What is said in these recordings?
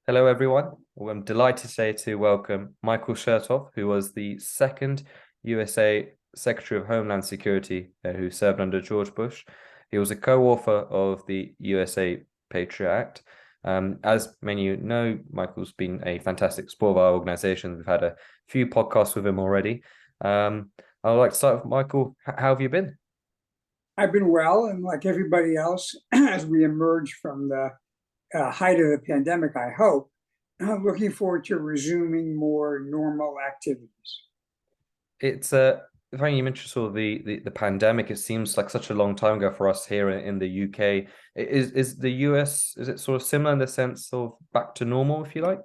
Hello, everyone. Well, I'm delighted today to welcome Michael Chertoff, who was the second USA Secretary of Homeland Security who served under George Bush. He was a co-author of the USA PATRIOT Act. As many of you know, Michael's been a fantastic support of our organization. We've had a few podcasts with him already. I'd like to start with Michael. How have you been? I've been well, and like everybody else, as we emerge from the height of the pandemic, I hope, I'm looking forward to resuming more normal activities. It's funny you mentioned sort of the pandemic. It seems like such a long time ago for us here in the UK. Is the US, is it sort of similar in the sense of back to normal, if you like?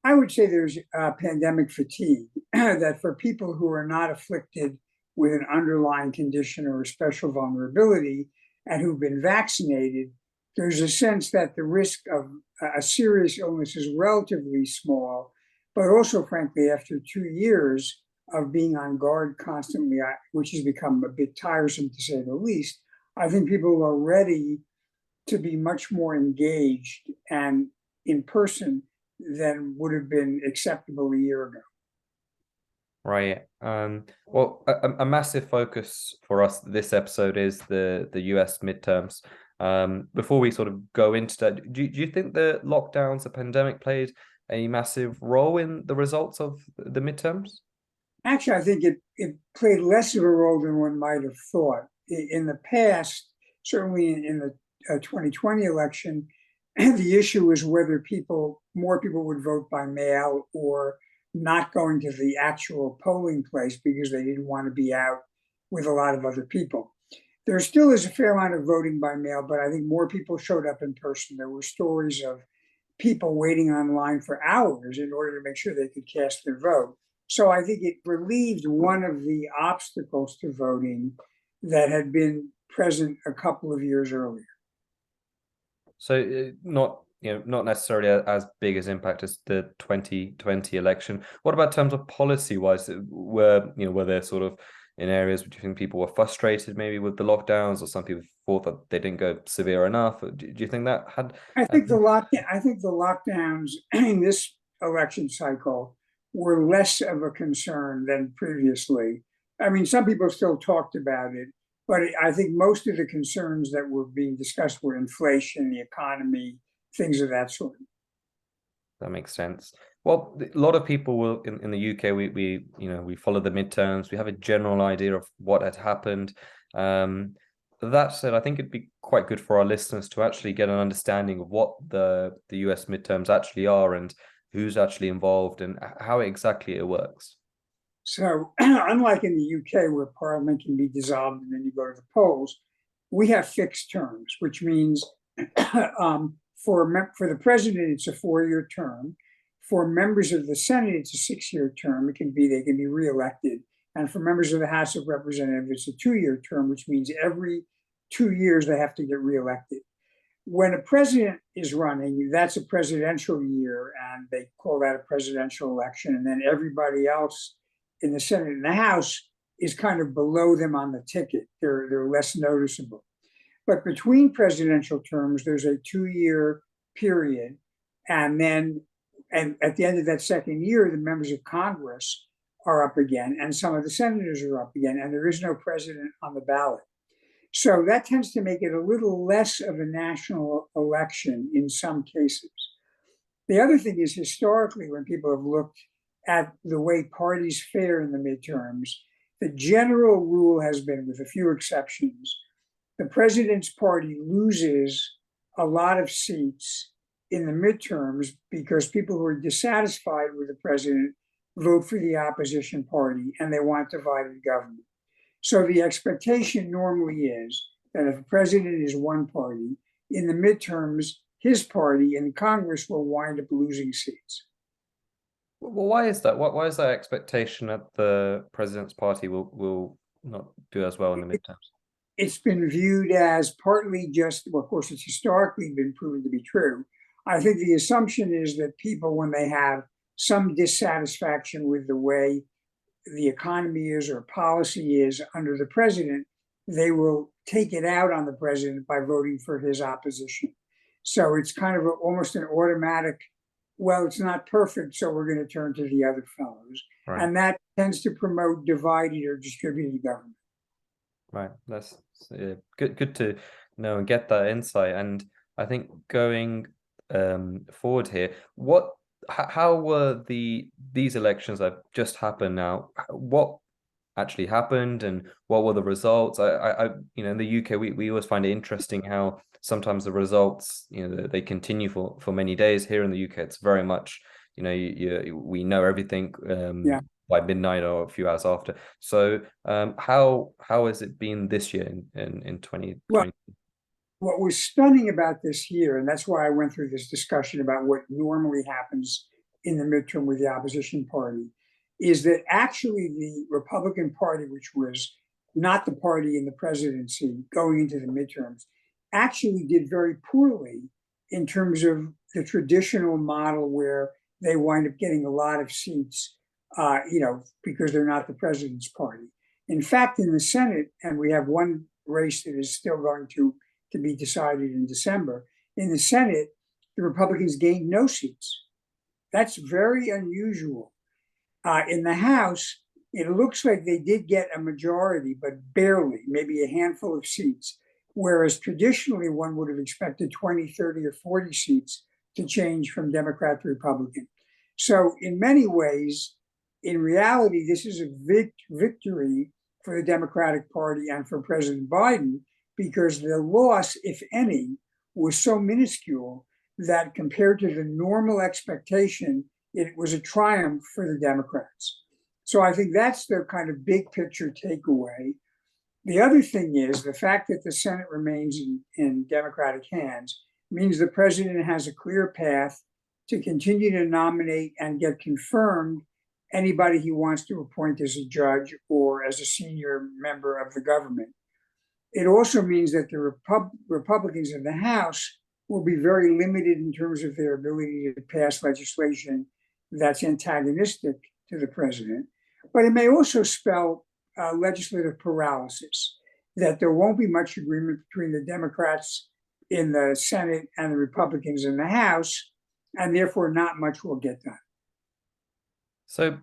I would say there's pandemic fatigue, that for people who are not afflicted with an underlying condition or a special vulnerability and who've been vaccinated, there's a sense that the risk of a serious illness is relatively small, but also, frankly, after 2 years of being on guard constantly, which has become a bit tiresome to say the least, I think people are ready to be much more engaged and in person than would have been acceptable a year ago. Right. Well, a massive focus for us this episode is the US midterms. Before we sort of go into that, do you think the lockdowns, the pandemic played a massive role in the results of the midterms? Actually, I think it played less of a role than one might have thought. In the past, certainly in the 2020 election, the issue was whether more people would vote by mail or not going to the actual polling place because they didn't want to be out with a lot of other people. There still is a fair amount of voting by mail, but I think more people showed up in person. There were stories of people waiting online for hours in order to make sure they could cast their vote. So I think it relieved one of the obstacles to voting that had been present a couple of years earlier. So not not necessarily as big as impact as the 2020 election. What about in terms of policy wise? Were there sort of in areas which you think people were frustrated maybe with the lockdowns, or some people thought that they didn't go severe enough? Do you think that had? I think the lockdowns in this election cycle were less of a concern than previously. I mean, some people still talked about it, but I think most of the concerns that were being discussed were inflation, the economy, things of that sort. That makes sense. Well, a lot of people will in the UK, we follow the midterms. We have a general idea of what had happened. That said, I think it'd be quite good for our listeners to actually get an understanding of what the US midterms actually are and who's actually involved and how exactly it works. So, unlike in the UK, where Parliament can be dissolved and then you go to the polls, we have fixed terms, which means for the president, it's a 4-year term. For members of the Senate, it's a 6-year term. They can be reelected. And for members of the House of Representatives, it's a 2-year term, which means every 2 years they have to get reelected. When a president is running, that's a presidential year, and they call that a presidential election. And then everybody else in the Senate and the House is kind of below them on the ticket. They're less noticeable. But between presidential terms, there's a 2-year period. And at the end of that second year, the members of Congress are up again, and some of the senators are up again, and there is no president on the ballot. So that tends to make it a little less of a national election in some cases. The other thing is, historically, when people have looked at the way parties fare in the midterms, the general rule has been, with a few exceptions, the president's party loses a lot of seats in the midterms because people who are dissatisfied with the president vote for the opposition party and they want divided government. So the expectation normally is that if a president is one party, in the midterms, his party in Congress will wind up losing seats. Well, why is that? Why is that expectation that the president's party will not do as well in the midterms? It's been viewed as partly just, well, of course, it's historically been proven to be true. I think the assumption is that people, when they have some dissatisfaction with the way the economy is or policy is under the president, they will take it out on the president by voting for his opposition. So it's kind of almost an automatic well, it's not perfect, so we're going to turn to the other fellows. Right. And that tends to promote divided or distributed government. Right. That's good to know and get that insight. And I think going forward here, how were these elections that have just happened now? What actually happened and what were the results? In the UK, we always find it interesting how sometimes the results, they continue for many days. Here in the UK, it's very much, we know everything Yeah. by midnight or a few hours after. So how has it been this year in 2020? What was stunning about this year, and that's why I went through this discussion about what normally happens in the midterm with the opposition party, is that actually the Republican Party, which was not the party in the presidency going into the midterms, actually did very poorly in terms of the traditional model where they wind up getting a lot of seats, because they're not the president's party. In fact, in the Senate, and we have one race that is still going to be decided in December. In the Senate, the Republicans gained no seats. That's very unusual. In the House, it looks like they did get a majority, but barely, maybe a handful of seats, whereas traditionally one would have expected 20, 30, or 40 seats to change from Democrat to Republican. So in many ways, in reality, this is a victory for the Democratic Party and for President Biden, because the loss, if any, was so minuscule that compared to the normal expectation, it was a triumph for the Democrats. So I think that's the kind of big picture takeaway. The other thing is the fact that the Senate remains in Democratic hands means the president has a clear path to continue to nominate and get confirmed anybody he wants to appoint as a judge or as a senior member of the government. It also means that the Republicans in the House will be very limited in terms of their ability to pass legislation that's antagonistic to the president. But it may also spell legislative paralysis, that there won't be much agreement between the Democrats in the Senate and the Republicans in the House, and therefore not much will get done. So,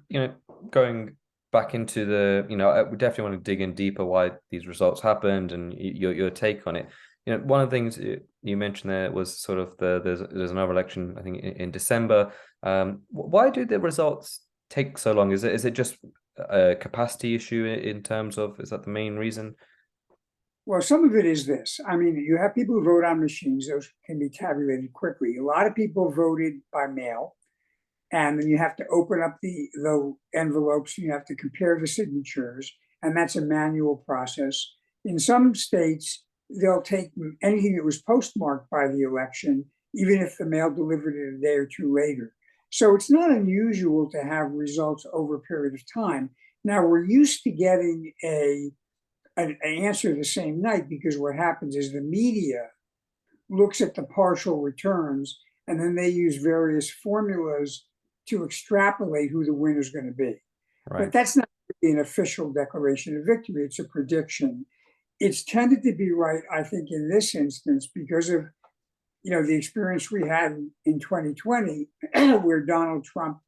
going back into we definitely want to dig in deeper why these results happened and your take on it. One of the things you mentioned there was sort of there's another election, I think, in December. Why do the results take so long? Is it just a capacity issue in terms of, is that the main reason? Well, some of it is this. I mean, you have people who vote on machines; those can be tabulated quickly. A lot of people voted by mail. And then you have to open up the envelopes, you have to compare the signatures, and that's a manual process. In some states, they'll take anything that was postmarked by the election, even if the mail delivered it a day or two later. So it's not unusual to have results over a period of time. Now, we're used to getting an answer the same night, because what happens is the media looks at the partial returns, and then they use various formulas to extrapolate who the winner is going to be. Right. But that's not really an official declaration of victory. It's a prediction. It's tended to be right, I think, in this instance, because of the experience we had in 2020, where Donald Trump,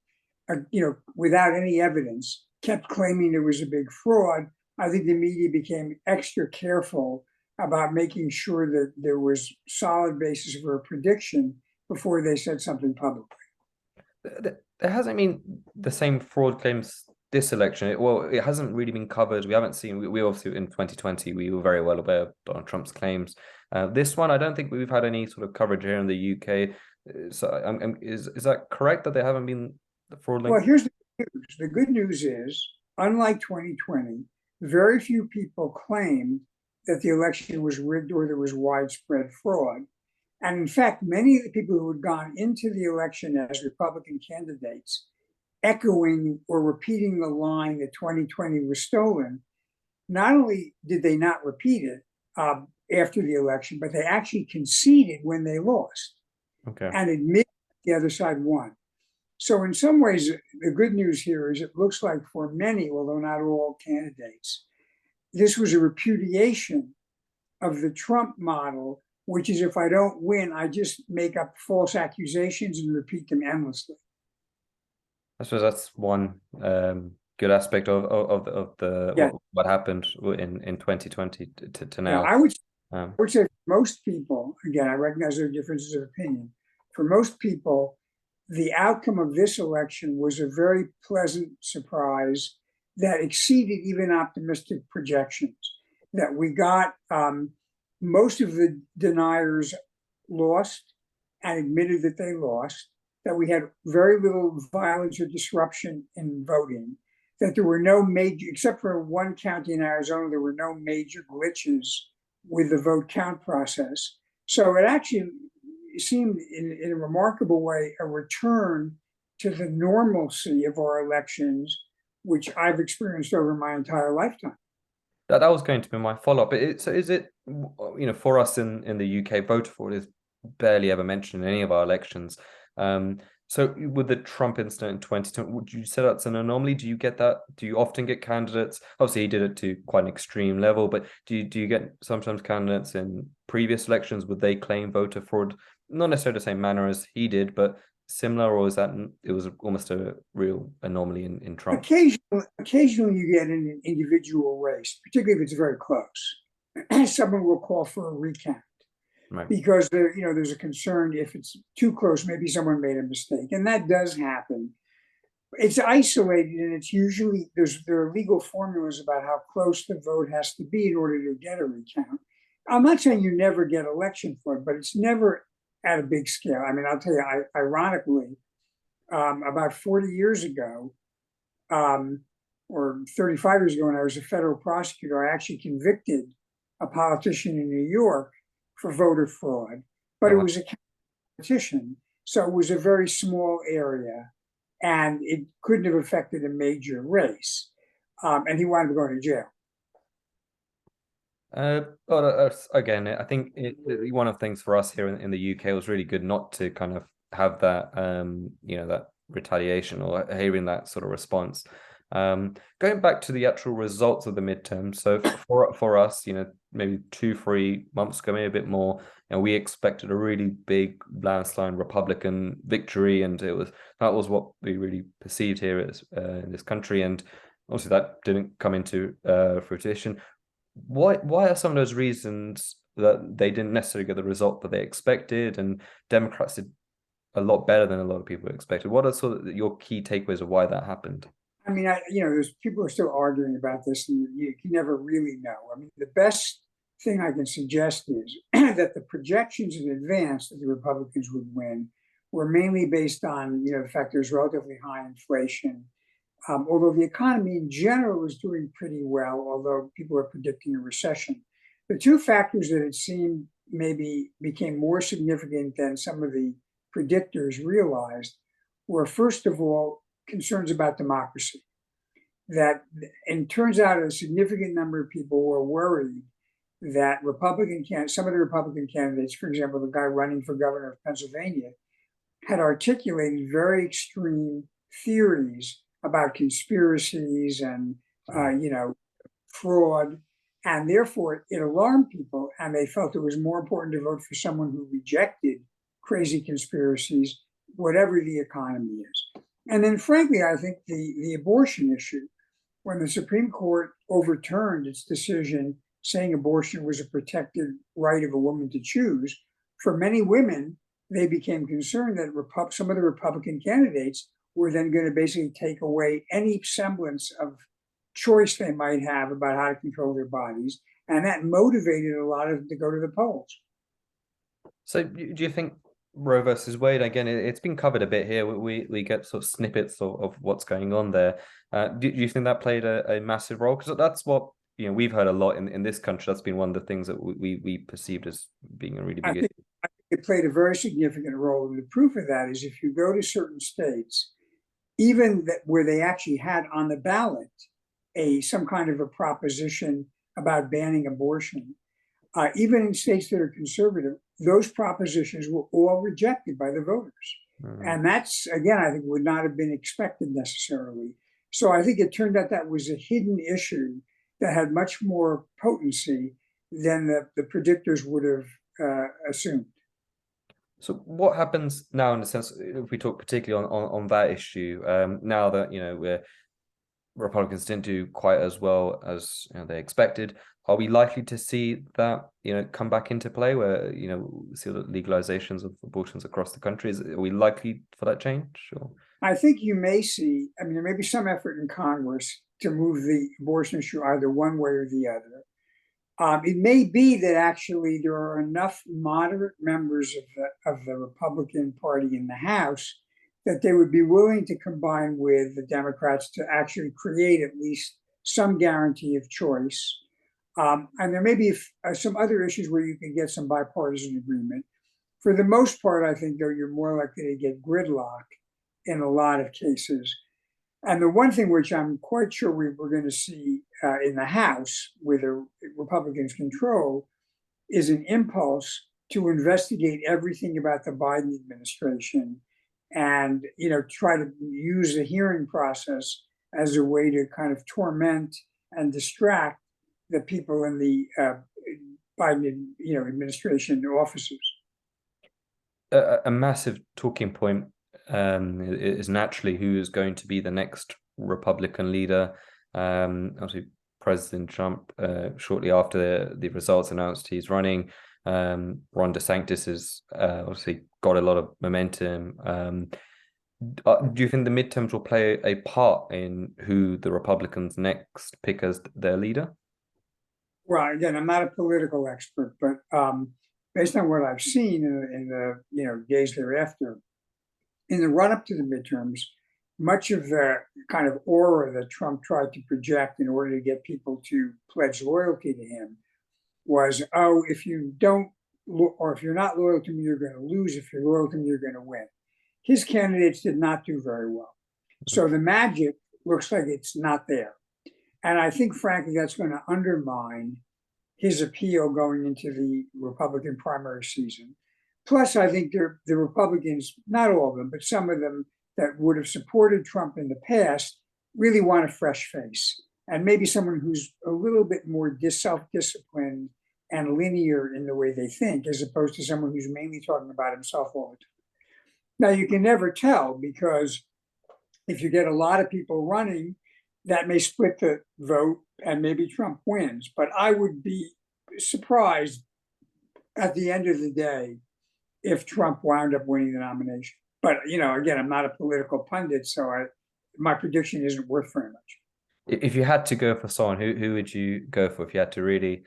without any evidence, kept claiming there was a big fraud. I think the media became extra careful about making sure that there was solid basis for a prediction before they said something publicly. There hasn't been the same fraud claims this election. It hasn't really been covered. We haven't seen. We obviously in 2020 we were very well aware of Donald Trump's claims. This one, I don't think we've had any sort of coverage here in the UK. So, is that correct that there haven't been the fraud? Well, here's the good news. The good news is, unlike 2020, very few people claimed that the election was rigged or there was widespread fraud. And in fact, many of the people who had gone into the election as Republican candidates, echoing or repeating the line that 2020 was stolen, not only did they not repeat it after the election, but they actually conceded when they lost, and admitted the other side won. So in some ways, the good news here is it looks like for many, although not all candidates, this was a repudiation of the Trump model which is if I don't win, I just make up false accusations and repeat them endlessly. I suppose that's one good aspect of Yeah. what happened in 2020 to Yeah, now. I would Um, say for most people, again, I recognize there are differences of opinion. For most people, the outcome of this election was a very pleasant surprise that exceeded even optimistic projections. That we got most of the deniers lost and admitted that they lost, that we had very little violence or disruption in voting, that there were no major, except for one county in Arizona, there were no major glitches with the vote count process. So it actually seemed in a remarkable way a return to the normalcy of our elections, which I've experienced over my entire lifetime. that was going to be my follow-up. So is it, for us in the UK, voter fraud is barely ever mentioned in any of our elections. So with the Trump incident in 2020, would you say that's an anomaly? Do you get that? Do you often get candidates? Obviously, he did it to quite an extreme level, but do you get sometimes candidates in previous elections, would they claim voter fraud? Not necessarily the same manner as he did, but similar, or is that it was almost a real anomaly in Trump? Occasionally you get in an individual race, particularly if it's very close. Someone will call for a recount. Right. Because there's a concern if it's too close, maybe someone made a mistake, and that does happen. It's isolated, and it's usually there are legal formulas about how close the vote has to be in order to get a recount. I'm not saying you never get election fraud, but it's never at a big scale. I mean, I'll tell you, ironically, about 40 years ago, or 35 years ago, when I was a federal prosecutor, I actually convicted a politician in New York for voter fraud, but it was a competition, so it was a very small area, and it couldn't have affected a major race, and he wanted to go to jail. Again, I think one of the things for us here in the UK was really good not to kind of have that, that retaliation or hearing that sort of response. Going back to the actual results of the midterm, so for us, maybe 2-3 months ago, maybe a bit more, we expected a really big landslide Republican victory, and that was what we really perceived here in this country, and obviously that didn't come into fruition. Why are some of those reasons that they didn't necessarily get the result that they expected, and Democrats did a lot better than a lot of people expected? What are sort of your key takeaways of why that happened? I mean, there's people are still arguing about this, and you can never really know. I mean, the best thing I can suggest is that the projections in advance that the Republicans would win were mainly based on, the fact there's relatively high inflation. Although the economy in general is doing pretty well, although people are predicting a recession. The two factors that it seemed maybe became more significant than some of the predictors realized were, first of all, concerns about democracy. And it turns out a significant number of people were worried that some of the Republican candidates, for example, the guy running for governor of Pennsylvania, had articulated very extreme theories about conspiracies and fraud, and therefore it alarmed people, and they felt it was more important to vote for someone who rejected crazy conspiracies, whatever the economy is. And then, frankly, I think the abortion issue, when the Supreme Court overturned its decision saying abortion was a protected right of a woman to choose, for many women, they became concerned that some of the Republican candidates were then going to basically take away any semblance of choice they might have about how to control their bodies. And that motivated a lot of them to go to the polls. So do you think Roe versus Wade, again, it's been covered a bit here. We get sort of snippets of what's going on there. Do you think that played a massive role? Because that's what we've heard a lot in this country. That's been one of the things that we perceived as being a really big issue. I think it played a very significant role. And the proof of that is if you go to certain states, even where they actually had on the ballot some kind of a proposition about banning abortion, even in states that are conservative, those propositions were all rejected by the voters. Mm-hmm. And that's, again, I think would not have been expected necessarily. So I think it turned out that was a hidden issue that had much more potency than the predictors would have assumed. So what happens now in the sense, if we talk particularly on that issue, now that, Republicans didn't do quite as well as they expected, are we likely to see that, come back into play where, see the legalizations of abortions across the country? Are we likely for that change? Or? I think you may see, there may be some effort in Congress to move the abortion issue either one way or the other. It may be that actually there are enough moderate members of the Republican Party in the House that they would be willing to combine with the Democrats to actually create at least some guarantee of choice. And there may be some other issues where you can get some bipartisan agreement. For the most part, I think, though, you're more likely to get gridlock in a lot of cases. And the one thing which I'm quite sure we're going to see in the House, where the Republicans control, is an impulse to investigate everything about the Biden administration and, try to use the hearing process as a way to kind of torment and distract the people in the Biden, administration offices. A massive talking point is naturally who is going to be the next Republican leader. Obviously, President Trump, shortly after the results announced he's running, Ron DeSantis has obviously got a lot of momentum. Do you think the midterms will play a part in who the Republicans next pick as their leader? Well, again, I'm not a political expert, but based on what I've seen in the days thereafter, in the run-up to the midterms, much of the kind of aura that Trump tried to project in order to get people to pledge loyalty to him was, oh, if you don't, or if you're not loyal to me, you're going to lose. If you're loyal to me, you're going to win. His candidates did not do very well. So the magic looks like it's not there. And I think, frankly, that's going to undermine his appeal going into the Republican primary season. Plus, I think the Republicans, not all of them, but some of them that would have supported Trump in the past, really want a fresh face. And maybe someone who's a little bit more self-disciplined and linear in the way they think, as opposed to someone who's mainly talking about himself all the time. Now, you can never tell, because if you get a lot of people running, that may split the vote and maybe Trump wins. But I would be surprised at the end of the day if Trump wound up winning the nomination. But, again, I'm not a political pundit, so my prediction isn't worth very much. If you had to go for someone, who would you go for if you had to really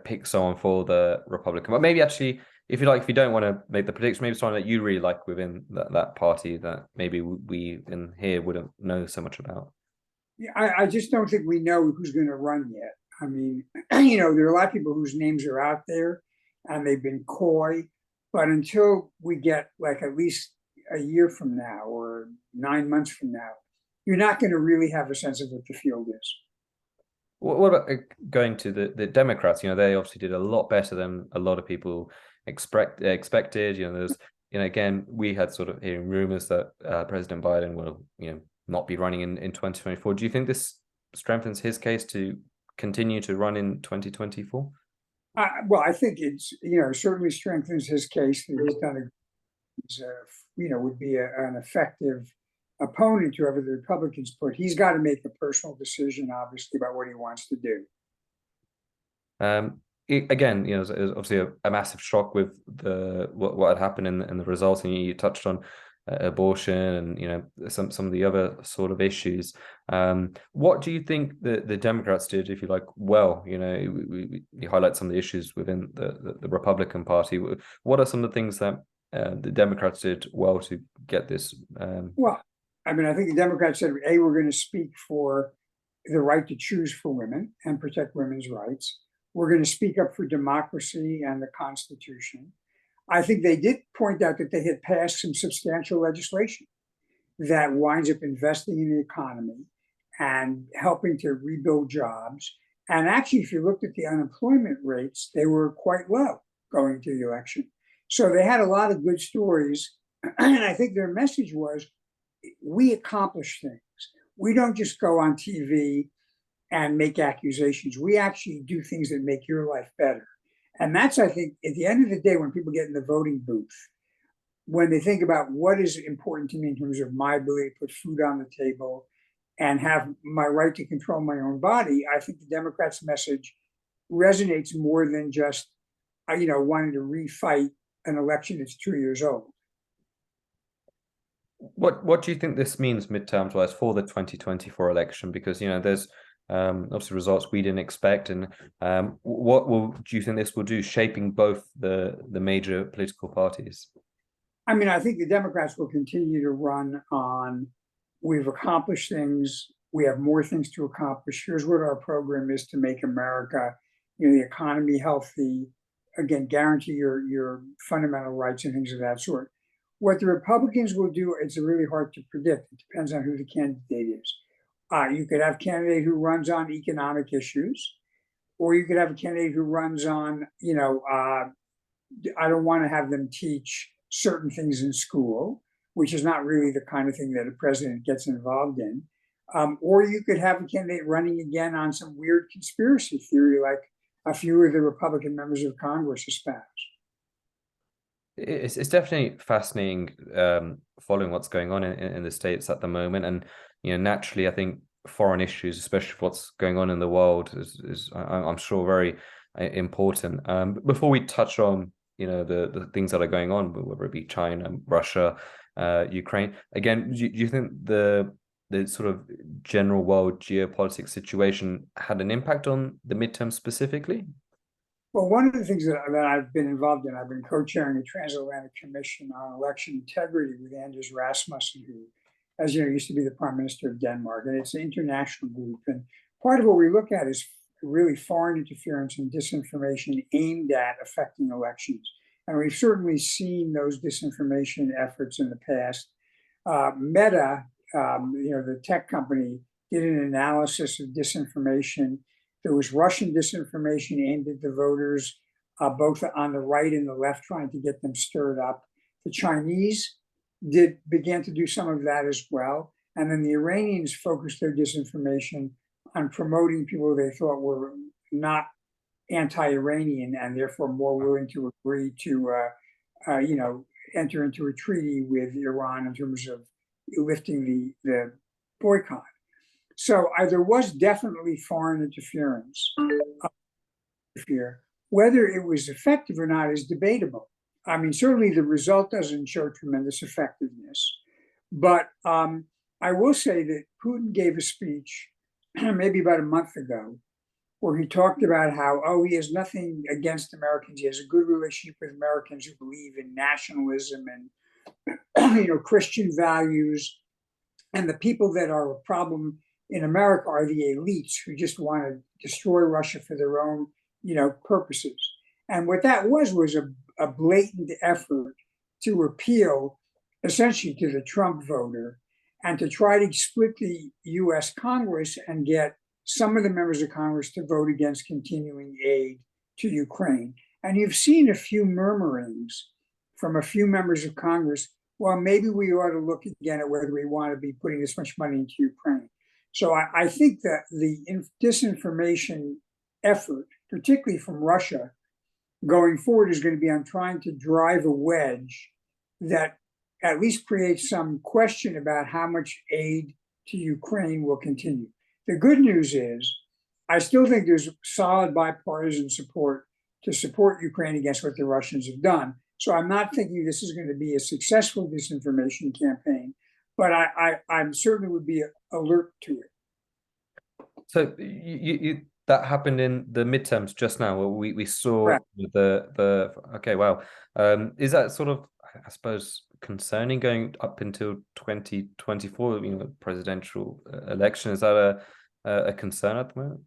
pick someone for the Republican? But maybe actually, if you don't want to make the prediction, maybe someone that you really like within that party that maybe we in here wouldn't know so much about. Yeah, I just don't think we know who's going to run yet. There are a lot of people whose names are out there and they've been coy, but until we get at least a year from now or 9 months from now, you're not going to really have a sense of what the field is. What about going to the Democrats? They obviously did a lot better than a lot of people expected. There's, again, we had sort of hearing rumors that President Biden will, not be running in 2024. Do you think this strengthens his case to continue to run in 2024? Well, I think it's, certainly strengthens his case that he's done would be an effective opponent to whoever the Republicans put. He's got to make a personal decision, obviously, about what he wants to do. Again, it was obviously a massive shock with what had happened in the results, and you touched on abortion and some of the other sort of issues. What do you think the Democrats did, if you like, well? We highlight some of the issues within the Republican Party. What are some of the things that the Democrats did well to get this? Well, I think the Democrats said, we're going to speak for the right to choose for women and protect women's rights. We're going to speak up for democracy and the Constitution. I think they did point out that they had passed some substantial legislation that winds up investing in the economy and helping to rebuild jobs. And actually, if you looked at the unemployment rates, they were quite low going to the election. So they had a lot of good stories. And I think their message was, we accomplish things. We don't just go on TV and make accusations. We actually do things that make your life better. And that's, I think, at the end of the day, when people get in the voting booth, when they think about what is important to me in terms of my ability to put food on the table and have my right to control my own body, I think the Democrats' message resonates more than just, wanting to refight an election that's 2 years old. What do you think this means midterms wise for the 2024 election? Because there's obviously results we didn't expect, and do you think this will do, shaping both the major political parties? I mean, I think the Democrats will continue to run on, we've accomplished things, we have more things to accomplish. Here's what our program is to make America, the economy healthy, again, guarantee your fundamental rights and things of that sort. What the Republicans will do, it's really hard to predict. It depends on who the candidate is. You could have a candidate who runs on economic issues, or you could have a candidate who runs on, I don't want to have them teach certain things in school, which is not really the kind of thing that a president gets involved in. Or you could have a candidate running again on some weird conspiracy theory, like a few of the Republican members of Congress espouse. It's definitely fascinating following what's going on in the States at the moment, and naturally, I think foreign issues, especially what's going on in the world, is I'm sure very important. Before we touch on the things that are going on, whether it be China, Russia, Ukraine, again, do you think the sort of general world geopolitics situation had an impact on the midterm specifically? Well, one of the things that I've been involved in, I've been co-chairing a transatlantic commission on election integrity with Anders Rasmussen, who, as you know, used to be the Prime Minister of Denmark, and it's an international group. And part of what we look at is really foreign interference and disinformation aimed at affecting elections. And we've certainly seen those disinformation efforts in the past. Meta, the tech company, did an analysis of disinformation. There was Russian disinformation aimed at the voters, both on the right and the left, trying to get them stirred up. The Chinese began to do some of that as well. And then the Iranians focused their disinformation on promoting people they thought were not anti-Iranian and therefore more willing to agree to, enter into a treaty with Iran in terms of lifting the boycott. So there was definitely foreign interference here. Whether it was effective or not is debatable. I mean, certainly the result doesn't show tremendous effectiveness. But I will say that Putin gave a speech maybe about a month ago where he talked about how, he has nothing against Americans. He has a good relationship with Americans who believe in nationalism and, Christian values. And the people that are a problem in America are the elites who just want to destroy Russia for their own, purposes. And what that was a blatant effort to appeal essentially to the Trump voter and to try to split the U.S. Congress and get some of the members of Congress to vote against continuing aid to Ukraine. And you've seen a few murmurings from a few members of Congress, well, maybe we ought to look again at whether we want to be putting this much money into Ukraine. So I think that the disinformation effort, particularly from Russia, going forward is going to be on trying to drive a wedge that at least creates some question about how much aid to Ukraine will continue. The good news is, I still think there's solid bipartisan support to support Ukraine against what the Russians have done. So I'm not thinking this is going to be a successful disinformation campaign, but I certainly would be alert to it. So that happened in the midterms just now. We saw Correct. the okay, wow. Is that sort of, I suppose, concerning going up until 2024, presidential election? Is that a concern at the moment?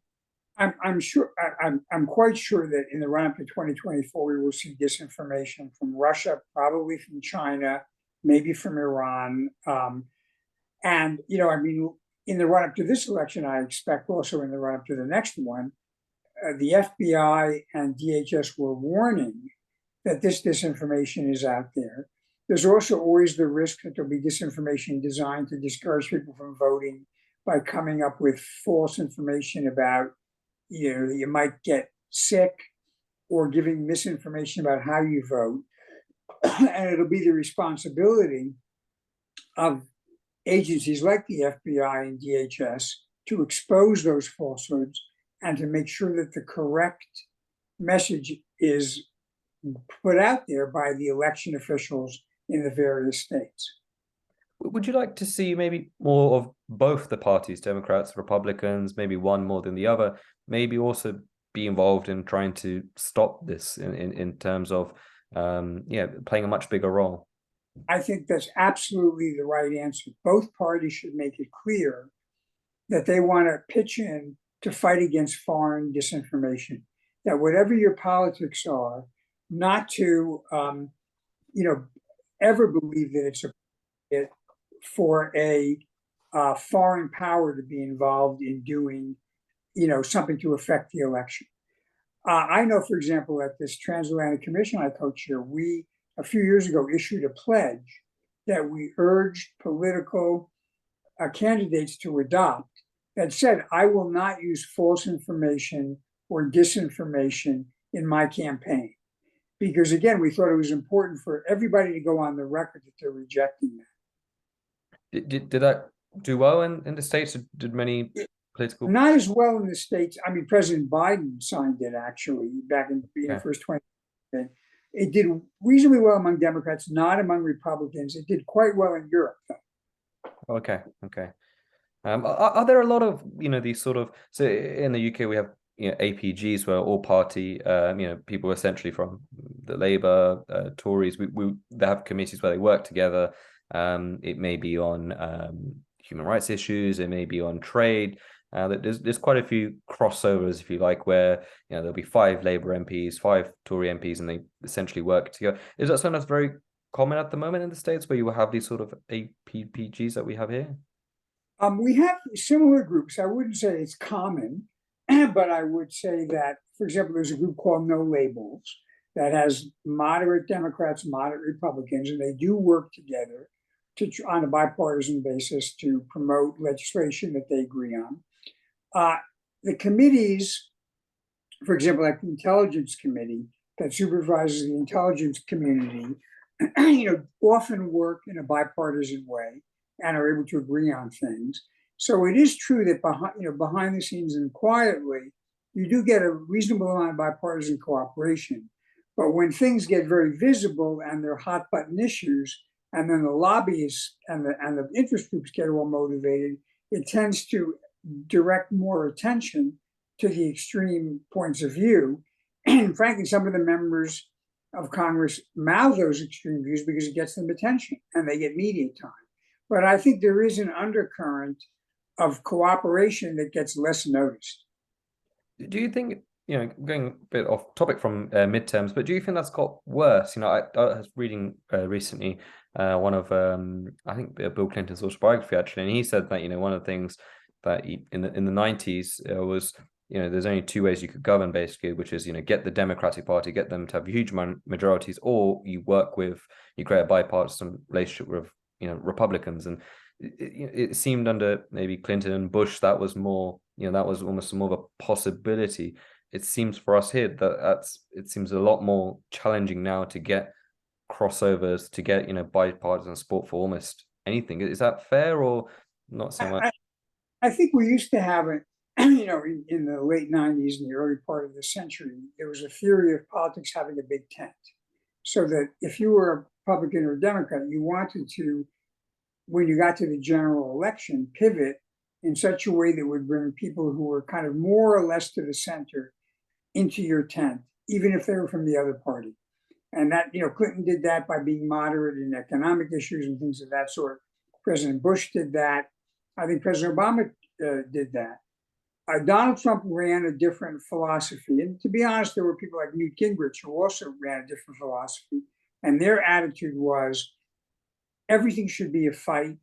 I'm quite sure that in the run-up to 2024, we will see disinformation from Russia, probably from China, maybe from Iran. And, in the run-up to this election, I expect also in the run-up to the next one, the FBI and DHS were warning that this disinformation is out there. There's also always the risk that there'll be disinformation designed to discourage people from voting by coming up with false information about, you might get sick, or giving misinformation about how you vote. And it'll be the responsibility of agencies like the FBI and DHS to expose those falsehoods and to make sure that the correct message is put out there by the election officials in the various states. Would you like to see maybe more of both the parties, Democrats, Republicans, maybe one more than the other, maybe also be involved in trying to stop this in terms of playing a much bigger role? I think that's absolutely the right answer. Both parties should make it clear that they want to pitch in to fight against foreign disinformation, that whatever your politics are, not to ever believe that it's appropriate for a foreign power to be involved in doing something to affect the election. I know, for example, at this transatlantic commission I co-chair, we a few years ago issued a pledge that we urged political candidates to adopt that said, I will not use false information or disinformation in my campaign. Because again, we thought it was important for everybody to go on the record that they're rejecting that. Did that do well in the States? Did many political... Not as well in the States. I mean, President Biden signed it actually back in the first 20 years. It did reasonably well among Democrats, not among Republicans. It did quite well in Europe, though. Okay. Are there a lot of these sort of, so in the UK we have APGs where all party people essentially from the Labour, Tories, they have committees where they work together. It may be on human rights issues, it may be on trade. There's quite a few crossovers, if you like, where there'll be 5 Labour MPs, 5 Tory MPs, and they essentially work together. Is that something that's very common at the moment in the States, where you will have these sort of APGs that we have here? We have similar groups. I wouldn't say it's common, but I would say that, for example, there's a group called No Labels that has moderate Democrats, moderate Republicans, and they do work together on a bipartisan basis to promote legislation that they agree on. The committees, for example, like the Intelligence Committee that supervises the intelligence community, often work in a bipartisan way and are able to agree on things. So it is true that behind the scenes and quietly, you do get a reasonable amount of bipartisan cooperation. But when things get very visible and they're hot button issues, and then the lobbyists and the interest groups get all motivated, it tends to direct more attention to the extreme points of view. And frankly, some of the members of Congress mouth those extreme views because it gets them attention and they get media time. But I think there is an undercurrent of cooperation that gets less noticed. Do you think, going a bit off topic from midterms, but do you think that's got worse? I was reading recently one of, I think Bill Clinton's autobiography, actually, and he said that, one of the things that in the 90s was, there's only 2 ways you could govern, basically, which is, get the Democratic Party, get them to have huge majorities, or you create a bipartisan relationship with, Republicans. And it seemed under maybe Clinton and Bush, that was more, that was almost more of a possibility. It seems for us here that it seems a lot more challenging now to get crossovers, to get, bipartisan support for almost anything. Is that fair or not so much? I think we used to have it, in the late 90s and the early part of the century, there was a theory of politics having a big tent. So that if you were a Republican or a Democrat, you wanted to, when you got to the general election, pivot in such a way that would bring people who were kind of more or less to the center into your tent, even if they were from the other party. And that, Clinton did that by being moderate in economic issues and things of that sort. President Bush did that. I think President Obama did that. Donald Trump ran a different philosophy. And to be honest, there were people like Newt Gingrich who also ran a different philosophy. And their attitude was, everything should be a fight.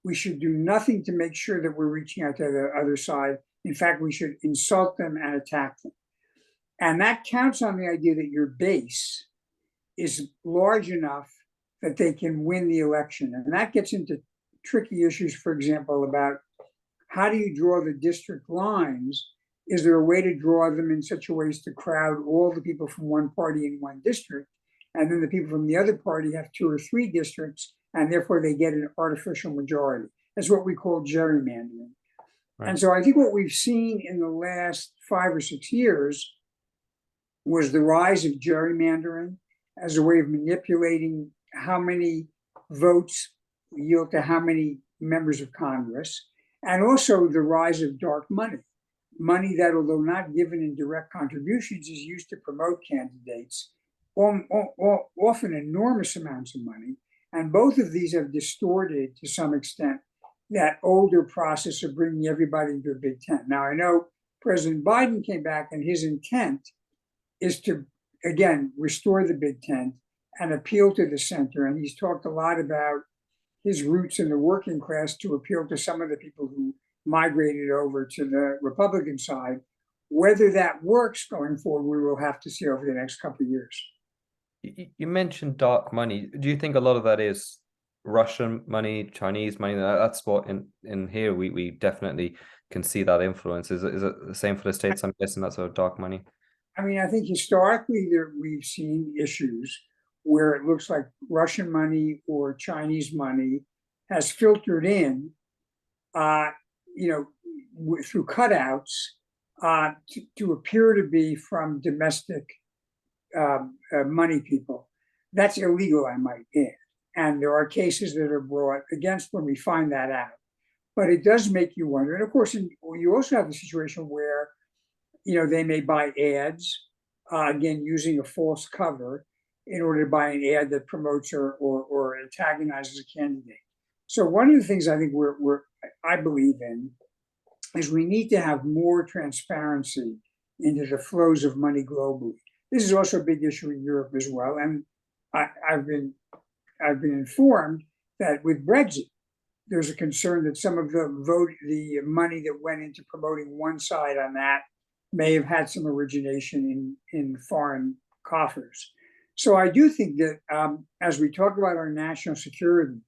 We should do nothing to make sure that we're reaching out to the other side. In fact, we should insult them and attack them. And that counts on the idea that your base is large enough that they can win the election. And that gets into tricky issues, for example, about how do you draw the district lines is there a way to draw them in such a way as to crowd all the people from one party in one district, and then the people from the other party have 2 or 3 districts, and therefore they get an artificial majority? That's what we call gerrymandering. Right. And so I think what we've seen in the last 5 or 6 years was the rise of gerrymandering as a way of manipulating how many votes yield to how many members of Congress, and also the rise of dark money. Money that, although not given in direct contributions, is used to promote candidates, often enormous amounts of money. And both of these have distorted, to some extent, that older process of bringing everybody into a big tent. Now, I know President Biden came back, and his intent is to, again, restore the big tent and appeal to the center. And he's talked a lot about his roots in the working class to appeal to some of the people who migrated over to the Republican side. Whether that works going forward, we will have to see over the next couple of years. You mentioned dark money. Do you think a lot of that is Russian money, Chinese money? That's what in here we definitely can see that influence. Is it the same for the States? I'm guessing that's sort of dark money. I mean, I think historically we've seen issues where it looks like Russian money or Chinese money has filtered in, through cutouts to appear to be from domestic money people. That's illegal, I might add. And there are cases that are brought against when we find that out. But it does make you wonder. And of course, you also have a situation where, they may buy ads, again, using a false cover in order to buy an ad that promotes or antagonizes a candidate. So one of the things I think I believe in is we need to have more transparency into the flows of money globally. This is also a big issue in Europe as well. And I've been informed that with Brexit, there's a concern that some of the money that went into promoting one side on that may have had some origination in foreign coffers. So I do think that as we talk about our national security,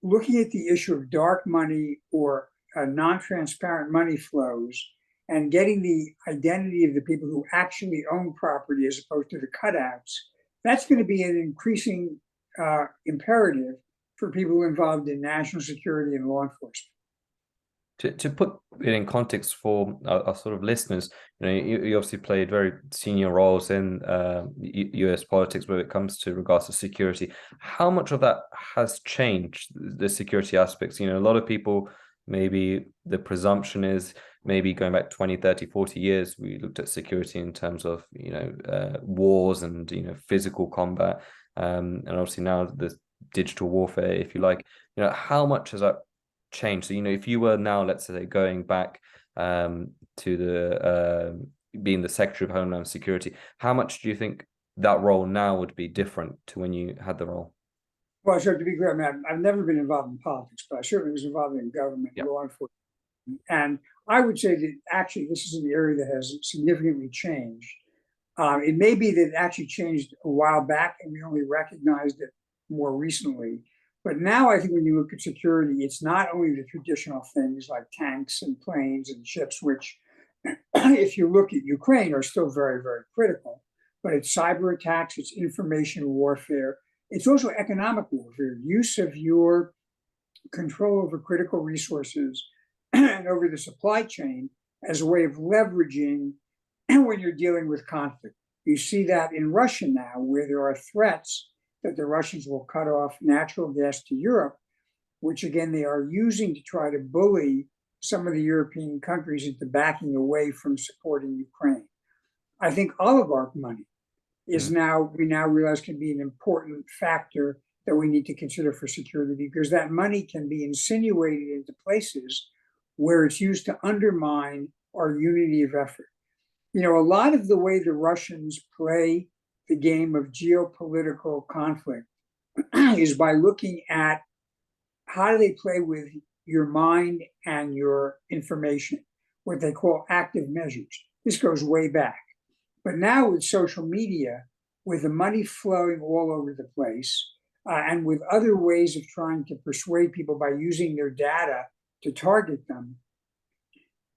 looking at the issue of dark money or non-transparent money flows and getting the identity of the people who actually own property as opposed to the cutouts, that's going to be an increasing imperative for people involved in national security and law enforcement. To put it in context for our sort of listeners, you obviously played very senior roles in US politics when it comes to regards to security. How much of that has changed, the security aspects? A lot of people, maybe the presumption is maybe going back 20, 30, 40 years, we looked at security in terms of, wars and, physical combat. And obviously now the digital warfare, if you like, how much has that changed? So, if you were now, let's say, going back to the being the Secretary of Homeland Security, how much do you think that role now would be different to when you had the role? Well, so to be clear, I've never been involved in politics, but I certainly was involved in government, law enforcement. And I would say that actually this is an area that has significantly changed. It may be that it actually changed a while back and we only recognized it more recently. But now I think when you look at security, it's not only the traditional things like tanks and planes and ships, which if you look at Ukraine are still very, very critical, but it's cyber attacks, it's information warfare. It's also economic warfare, use of your control over critical resources and over the supply chain as a way of leveraging when you're dealing with conflict. You see that in Russia now, where there are threats that the Russians will cut off natural gas to Europe, which again, they are using to try to bully some of the European countries into backing away from supporting Ukraine. I think oligarch money is we now realize can be an important factor that we need to consider for security, because that money can be insinuated into places where it's used to undermine our unity of effort. A lot of the way the Russians play the game of geopolitical conflict is by looking at how do they play with your mind and your information, what they call active measures. This goes way back. But now with social media, with the money flowing all over the place, and with other ways of trying to persuade people by using their data to target them,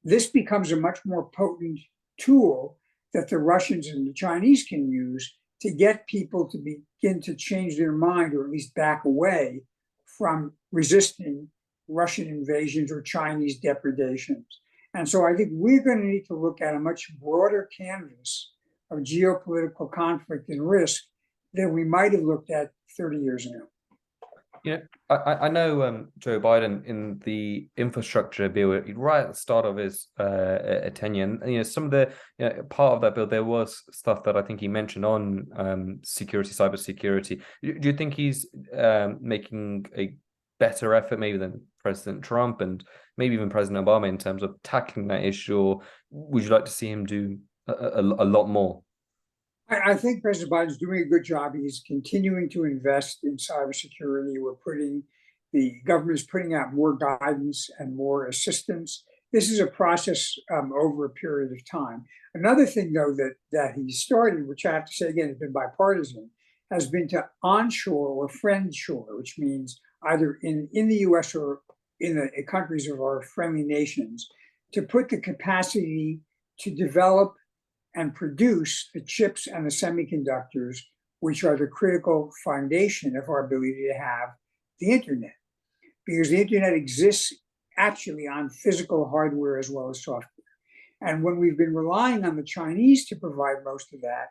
this becomes a much more potent tool that the Russians and the Chinese can use to get people to begin to change their mind, or at least back away from resisting Russian invasions or Chinese depredations. And so I think we're going to need to look at a much broader canvas of geopolitical conflict and risk than we might have looked at 30 years ago. You know, I know Joe Biden in the infrastructure bill right at the start of his tenure, and some of the part of that bill, there was stuff that I think he mentioned on security, cybersecurity. Do you think he's making a better effort maybe than President Trump and maybe even President Obama in terms of tackling that issue, or would you like to see him do a lot more? I think President Biden's doing a good job. He's continuing to invest in cybersecurity. The government is putting out more guidance and more assistance. This is a process over a period of time. Another thing, though, that he started, which I have to say again has been bipartisan, has been to onshore or friendshore, which means either in the U.S. or in the countries of our friendly nations, to put the capacity to develop and produce the chips and the semiconductors, which are the critical foundation of our ability to have the internet. Because the internet exists actually on physical hardware as well as software. And when we've been relying on the Chinese to provide most of that,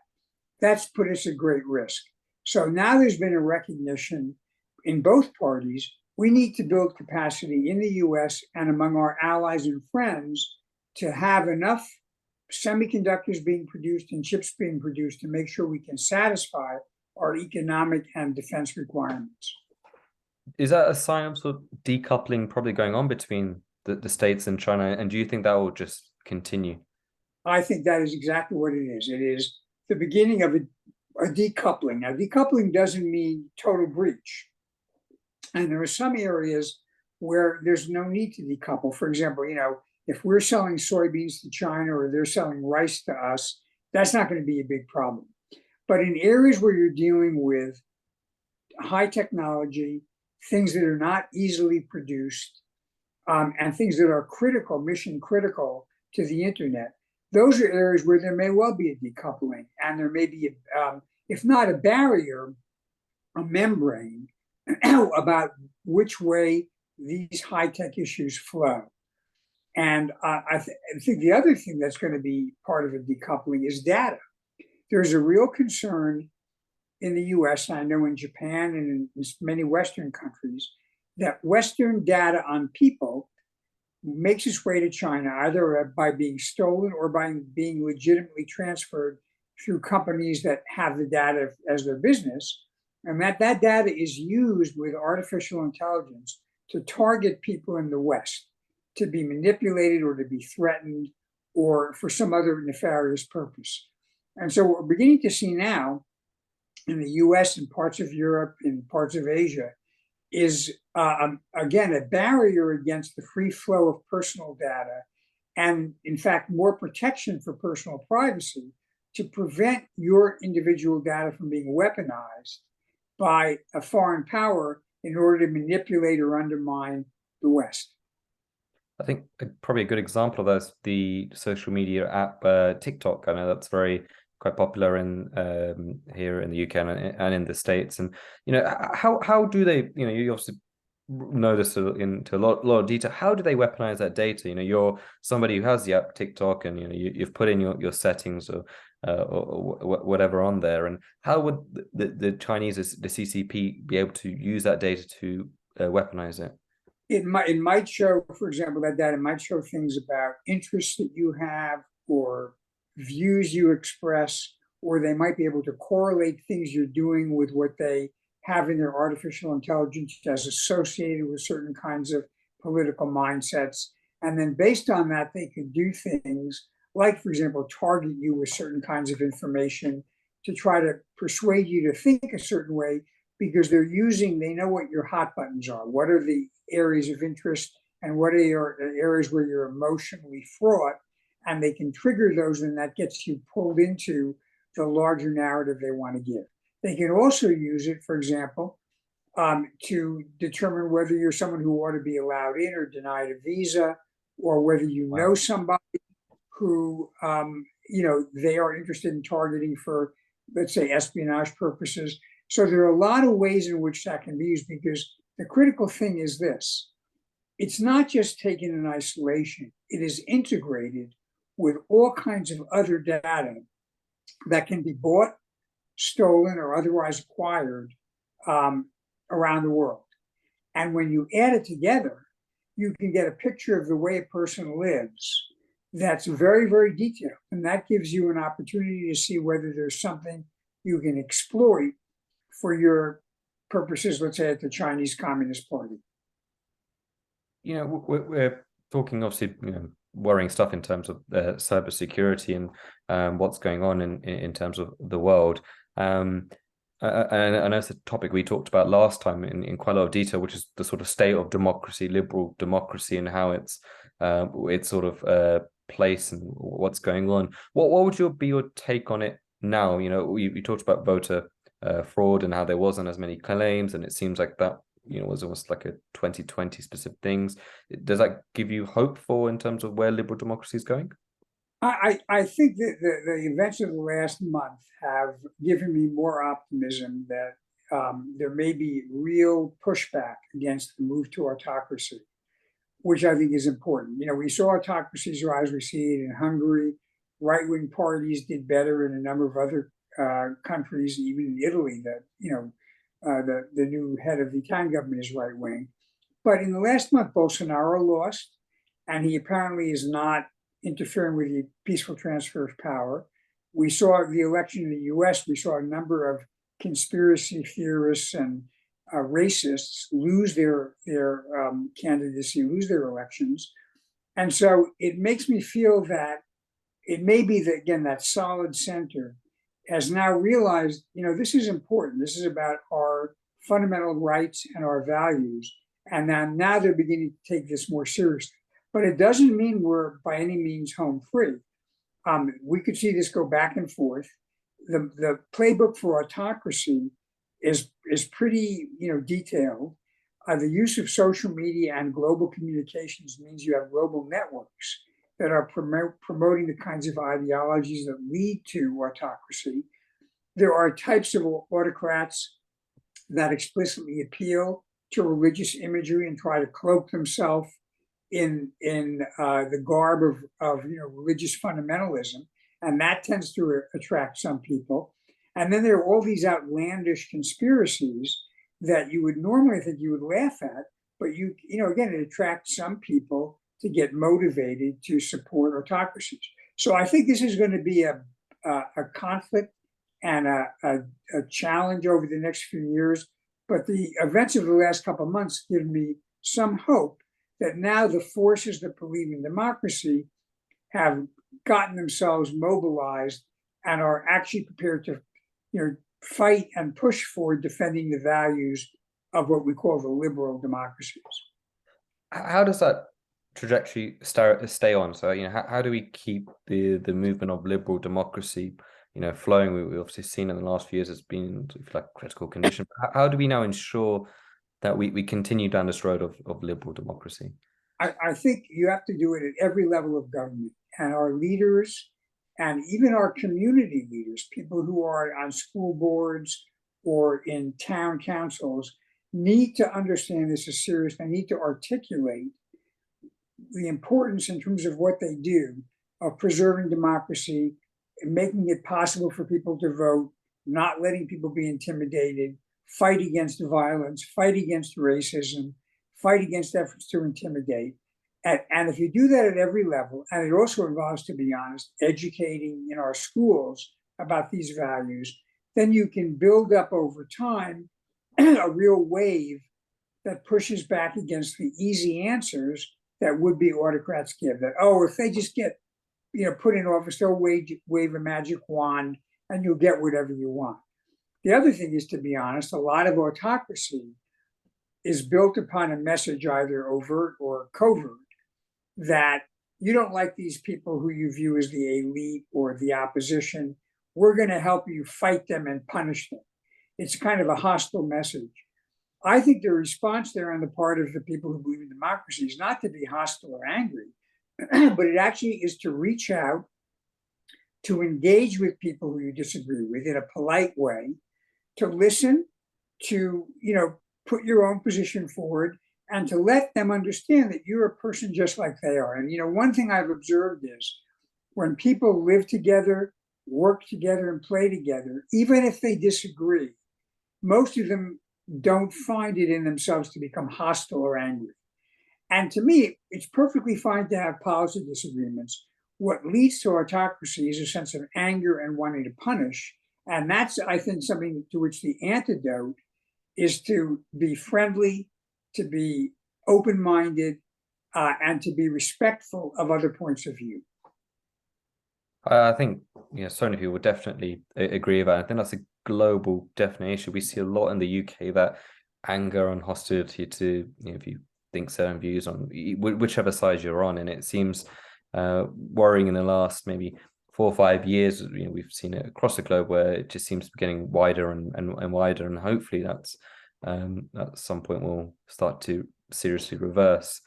that's put us at great risk. So now there's been a recognition in both parties, we need to build capacity in the US and among our allies and friends to have enough semiconductors being produced and chips being produced to make sure we can satisfy our economic and defense requirements. Is that a sign of sort of decoupling probably going on between the States and China? And do you think that will just continue? I think that is exactly what it is. It is the beginning of a decoupling. Now, decoupling doesn't mean total breach. And there are some areas where there's no need to decouple. For example, if we're selling soybeans to China or they're selling rice to us, that's not going to be a big problem. But in areas where you're dealing with high technology, things that are not easily produced, and things that are critical, mission critical to the internet, those are areas where there may well be a decoupling. And there may be, if not a barrier, a membrane about which way these high-tech issues flow. And I think the other thing that's going to be part of a decoupling is data. There's a real concern in the US, and I know in Japan and in many Western countries, that Western data on people makes its way to China, either by being stolen or by being legitimately transferred through companies that have the data as their business. And that data is used with artificial intelligence to target people in the West, to be manipulated or to be threatened or for some other nefarious purpose. And so what we're beginning to see now in the US and parts of Europe and parts of Asia is, again, a barrier against the free flow of personal data and, in fact, more protection for personal privacy to prevent your individual data from being weaponized by a foreign power in order to manipulate or undermine the West. I think probably a good example of that is the social media app TikTok. I know that's quite popular in here in the UK and in the States. And how do they? You obviously know this into a lot of detail. How do they weaponize that data? You're somebody who has the app TikTok, and you've put in your settings or whatever on there. And how would the Chinese, the CCP, be able to use that data to weaponize it? It might show, for example, that data might show things about interests that you have or views you express, or they might be able to correlate things you're doing with what they have in their artificial intelligence as associated with certain kinds of political mindsets. And then based on that, they could do things like, for example, target you with certain kinds of information to try to persuade you to think a certain way, because they know what your hot buttons are. What are the areas of interest and what are your areas where you're emotionally fraught, and they can trigger those, and that gets you pulled into the larger narrative they want to give. They can also use it, for example, to determine whether you're someone who ought to be allowed in or denied a visa, or whether you know Wow. somebody who, they are interested in targeting for, let's say, espionage purposes. So there are a lot of ways in which that can be used, because the critical thing is this: it's not just taken in isolation, it is integrated with all kinds of other data that can be bought, stolen, or otherwise acquired around the world. And when you add it together, you can get a picture of the way a person lives that's very, very detailed. And that gives you an opportunity to see whether there's something you can exploit for your purposes, let's say at the Chinese Communist Party. We're talking obviously, worrying stuff in terms of cybersecurity and what's going on in terms of the world. And I know it's a topic we talked about last time in quite a lot of detail, which is the sort of state of democracy, liberal democracy, and how it's sort of place and what's going on. What would be your take on it now? We talked about voter fraud and how there wasn't as many claims, and it seems like that was almost like a 2020 specific things. Does that give you hope for in terms of where liberal democracy is going? I think that the events of the last month have given me more optimism that there may be real pushback against the move to autocracy, which I think is important. We saw autocracies rise. We see it in Hungary. Right-wing parties did better in a number of other countries, even in Italy. That the new head of the Italian government is right-wing. But in the last month, Bolsonaro lost, and he apparently is not interfering with the peaceful transfer of power. We saw the election in the U.S. We saw a number of conspiracy theorists and racists lose their candidacy, lose their elections. And so it makes me feel that it may be that, again, that solid center has now realized, this is important. This is about our fundamental rights and our values. And now they're beginning to take this more seriously. But it doesn't mean we're by any means home free. We could see this go back and forth. The playbook for autocracy is pretty detailed. The use of social media and global communications means you have global networks that are promoting the kinds of ideologies that lead to autocracy. There are types of autocrats that explicitly appeal to religious imagery and try to cloak themselves in the garb of religious fundamentalism, and that tends to attract some people. And then there are all these outlandish conspiracies that you would normally think you would laugh at, but again, it attracts some people to get motivated to support autocracies. So I think this is going to be a conflict and a challenge over the next few years. But the events of the last couple of months give me some hope that now the forces that believe in democracy have gotten themselves mobilized and are actually prepared to fight and push for defending the values of what we call the liberal democracies. How does that trajectory stay on? So how do we keep the movement of liberal democracy flowing? We've obviously seen in the last few years it's been like critical condition. How do we now ensure that we continue down this road of liberal democracy? I think you have to do it at every level of government, and our leaders and even our community leaders, people who are on school boards or in town councils, need to understand this is serious. They need to articulate the importance in terms of what they do of preserving democracy and making it possible for people to vote, not letting people be intimidated, fight against violence, fight against racism, fight against efforts to intimidate. And if you do that at every level, and it also involves, to be honest, educating in our schools about these values, then you can build up over time a real wave that pushes back against the easy answers that would-be autocrats give. That, if they just get put in office, they'll wave a magic wand and you'll get whatever you want. The other thing is, to be honest, a lot of autocracy is built upon a message, either overt or covert, that you don't like these people who you view as the elite or the opposition. We're going to help you fight them and punish them. It's kind of a hostile message. I think the response there on the part of the people who believe in democracy is not to be hostile or angry, but it actually is to reach out, to engage with people who you disagree with in a polite way, to listen, to, put your own position forward, and to let them understand that you're a person just like they are. And, one thing I've observed is when people live together, work together, and play together, even if they disagree, most of them don't find it in themselves to become hostile or angry. And to me, it's perfectly fine to have policy disagreements. What leads to autocracy is a sense of anger and wanting to punish. And that's, I think, something to which the antidote is to be friendly, to be open-minded, and to be respectful of other points of view. I think so many people would definitely agree with that. I think that's a global definition. We see a lot in the UK that anger and hostility to, if you think certain views on whichever side you're on, and it seems worrying in the last maybe 4 or 5 years. We've seen it across the globe where it just seems to be getting wider and wider, and hopefully that's at some point will start to seriously reverse.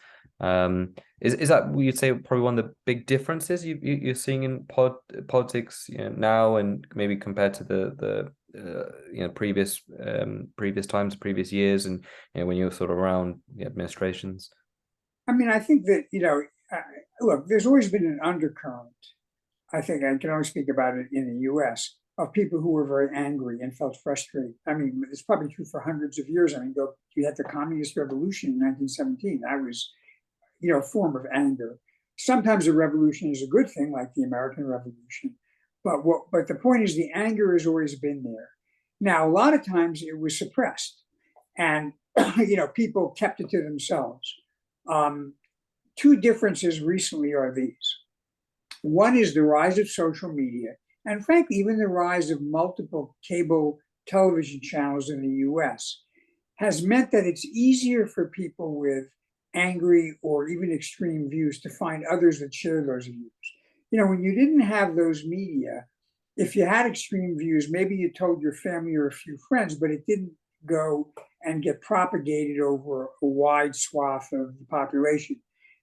Is that what you'd say probably one of the big differences you're seeing in politics now, and maybe compared to the previous times, previous years, and when you're sort of around the administrations? I mean, I think that look, there's always been an undercurrent. I think I can only speak about it in the U.S. of people who were very angry and felt frustrated. I mean, it's probably true for hundreds of years. I mean, you had the Communist Revolution in 1917. That was a form of anger. Sometimes a revolution is a good thing, like the American Revolution. But the point is, the anger has always been there. Now, a lot of times it was suppressed, and people kept it to themselves. Two differences recently are these. One is the rise of social media, and frankly, even the rise of multiple cable television channels in the US has meant that it's easier for people with angry or even extreme views to find others that share those views. When you didn't have those media, if you had extreme views, maybe you told your family or a few friends, but it didn't go and get propagated over a wide swath of the population.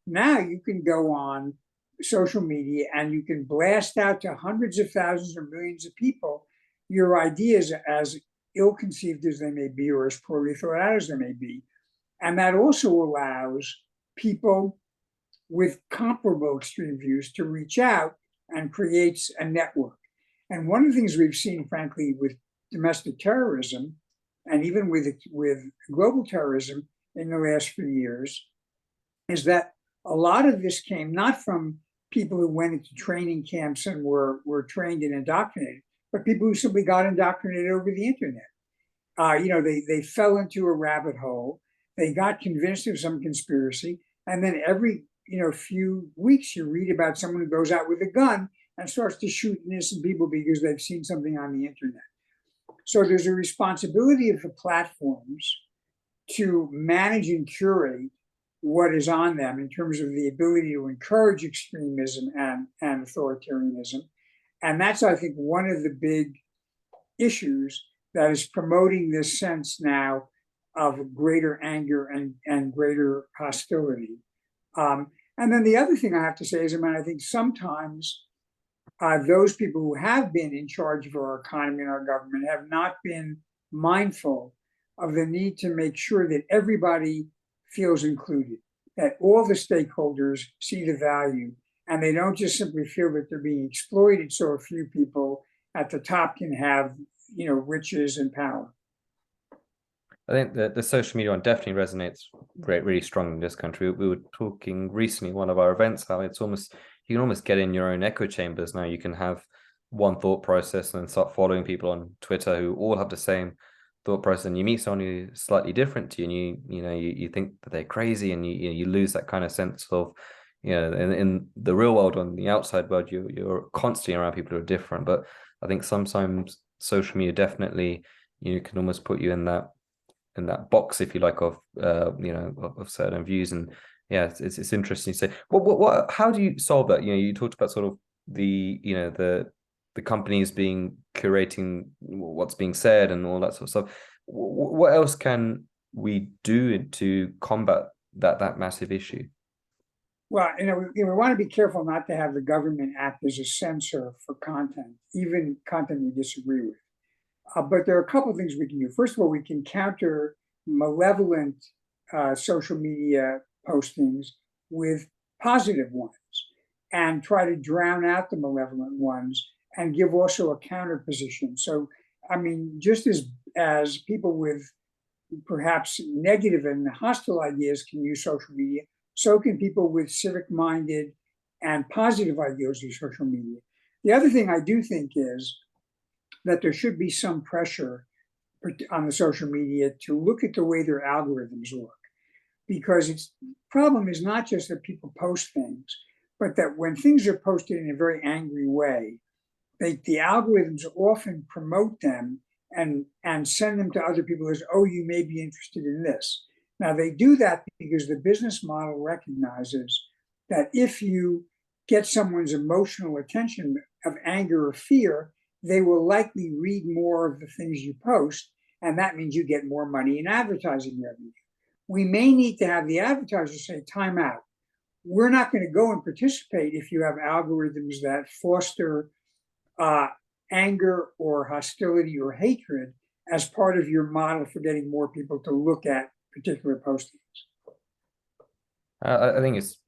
Now you can go on social media and you can blast out to hundreds of thousands or millions of people your ideas, as ill-conceived as they may be or as poorly thought out as they may be. And that also allows people with comparable extreme views to reach out and creates a network. And one of the things we've seen, frankly, with domestic terrorism and even with global terrorism in the last few years is that a lot of this came not from people who went into training camps and were trained and indoctrinated, but people who simply got indoctrinated over the internet. They fell into a rabbit hole. They got convinced of some conspiracy, and then every few weeks you read about someone who goes out with a gun and starts to shoot innocent people because they've seen something on the internet. So there's a responsibility of the platforms to manage and curate what is on them in terms of the ability to encourage extremism and authoritarianism. And that's, I think, one of the big issues that is promoting this sense now of greater anger and greater hostility. And then the other thing I have to say is, I think sometimes those people who have been in charge of our economy and our government have not been mindful of the need to make sure that everybody feels included, that all the stakeholders see the value, and they don't just simply feel that they're being exploited so a few people at the top can have, riches and power. I think that the social media one definitely resonates really strong in this country. We were talking recently, one of our events, how it's almost, you can almost get in your own echo chambers now. You can have one thought process and start following people on Twitter who all have the same thought process, and you meet someone who's slightly different to you, and you think that they're crazy, and you lose that kind of sense of, in the real world, on the outside world, you're constantly around people who are different. But I think sometimes social media definitely, can almost put you in that box, if you like, of of certain views. And yeah, it's interesting to say. What how do you solve that? You talked about sort of the the companies curating what's being said and all that sort of stuff. What else can we do to combat that massive issue? Well, we want to be careful not to have the government act as a censor for content, even content we disagree with. But there are a couple of things we can do. First of all, we can counter malevolent social media postings with positive ones and try to drown out the malevolent ones and give also a counter position. So, I mean, just as people with perhaps negative and hostile ideas can use social media, so can people with civic-minded and positive ideas use social media. The other thing I do think is that there should be some pressure on the social media to look at the way their algorithms work, because the problem is not just that people post things, but that when things are posted in a very angry way, the algorithms often promote them and send them to other people as, oh, you may be interested in this. Now, they do that because the business model recognizes that if you get someone's emotional attention of anger or fear, they will likely read more of the things you post, and that means you get more money in advertising revenue. We may need to have the advertisers say, time out. We're not going to go and participate if you have algorithms that foster anger or hostility or hatred as part of your model for getting more people to look at particular postings. I think it's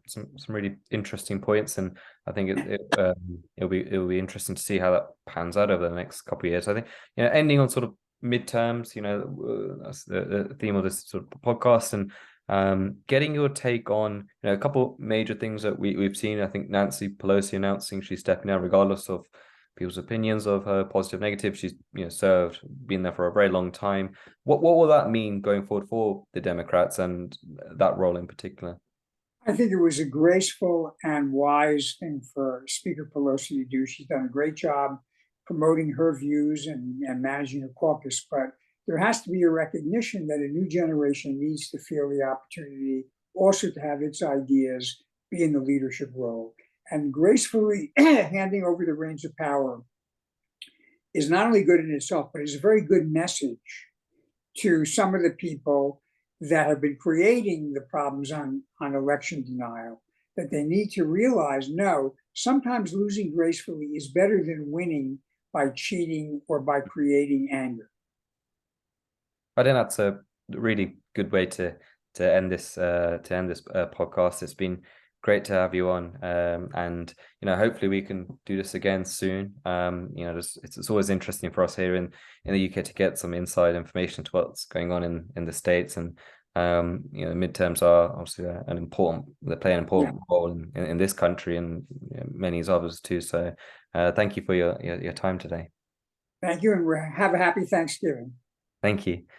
some really interesting points, and I think it'll be interesting to see how that pans out over the next couple of years. I think ending on sort of midterms, that's the theme of this sort of podcast, and getting your take on a couple major things that we've seen. I think Nancy Pelosi announcing she's stepping down regardless of people's opinions of her, positive, negative. She's served, been there for a very long time. What will that mean going forward for the Democrats and that role in particular? I think it was a graceful and wise thing for Speaker Pelosi to do. She's done a great job promoting her views and managing her caucus, but there has to be a recognition that a new generation needs to feel the opportunity also to have its ideas be in the leadership role. And gracefully handing over the reins of power is not only good in itself, but is a very good message to some of the people that have been creating the problems on election denial, that they need to realize, no, sometimes losing gracefully is better than winning by cheating or by creating anger. I think that's a really good way to end this podcast. It's been great to have you on, and hopefully we can do this again soon. It's always interesting for us here in the UK to get some inside information to what's going on in the States, and midterms are obviously they play an important role in this country and many others too. So thank you for your time today. Thank you, and have a happy Thanksgiving. Thank you.